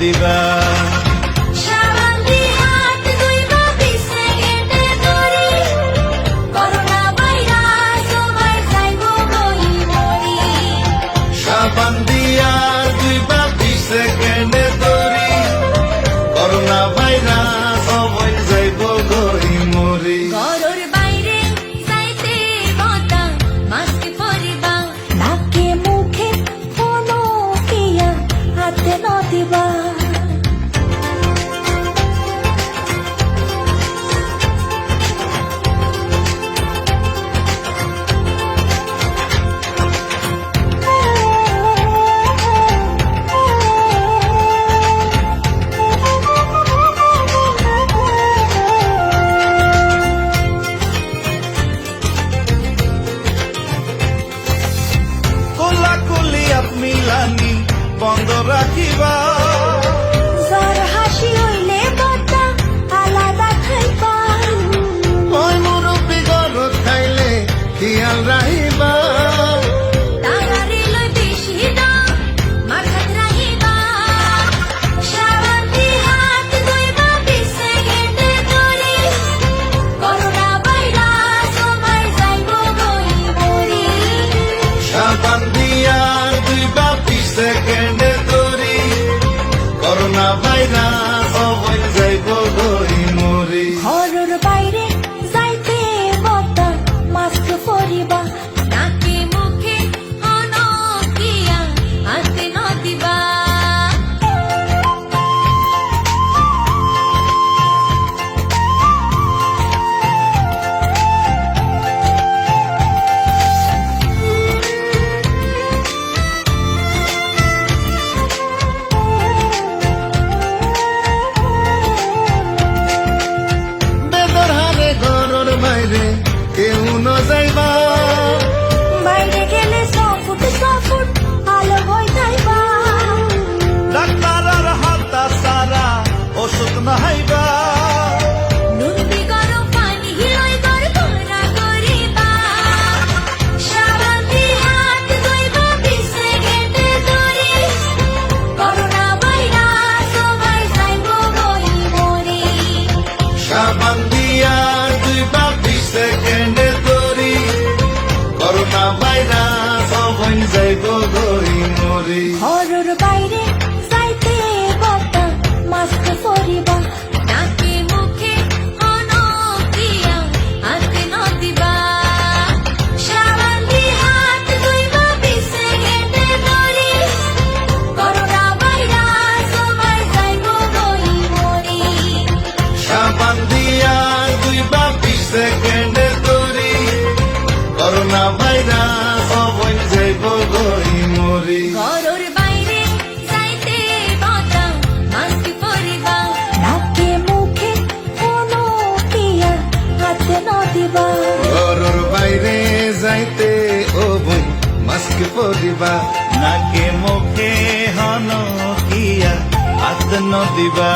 নদিবা সাবান দিয়া 2 বা 20 সেকেন্ডে তরি করোনা ভাইরাস হয়ে যাইব গই মরি ঘরের বাইরে যাইতে বতা মাস্ক পরিবা নাকে মুখে কোনো কিয়া হাতে নদিবা মিলানি বন্ধ রাখিবা জ্বর হাসি হইলে বতা আলাদা খাইবা ওই মুরব্বি গরত খাইলে খেয়াল রাখিবা তারারে লই বেশি দাম মাথাত রাখিবা সাবান দিয়ে হাত ধুইবা 20 সেকেন্ডে ধরি করোনা ভাইরাস হয়ে যাইব গই মরি সাবান দিয়া 2 বা 20 সেকেন্ডে তরি করোনা ভাইরাস হয়ে যাইব গই মরি ঘরের বাইরে যাইতে বতা মাস্ক পরিবা নাকে মুখে অনকিয়া হাতে নদিবা বাইরে কেউ ন যাইবা বাইরে গেলে 100 ফুট আলো হয়ে যাইবা ডাক্তার আর হাতা সারা ওষুধ নাহাইবা নুন গরম পানি লই ঘর ভরা করিবা সাবান দিয়ে হাত ধুইবা 20 সেকেন্ডে ধরি করোনা ভাইরাস হয়ে যাইব গই মরি সাবান দিয়া 2 বা 20 সেকেন্ডে তরি করোনা ভাইরাস হয়ে যাইব গই মরি ঘরের বাইরে যাইতে বতা মাস্ক পরিবা নাকে মুখে অনকিয়া হাতে নদিবা সাবান দিয়ে হাত ধুইবা 20 সেকেন্ডে ধরি করোনা ভাইরাস হয়ে যাইব গই মরি সাবান দিয়া 2 বা 20 সেকেন্ডে তরি করোনা ভাইরাস হয়ে যাইব গই মরি ঘরের বাইরে যাইতে বতা মাস্ক পরিবা নাকে মুখে কোনো কিয়া হাতে নদিবা ঘরের বাইরে যাইতে ও বই মাস্ক পরিবা নাকে মুখে হন কিয়া হাত নদিবা।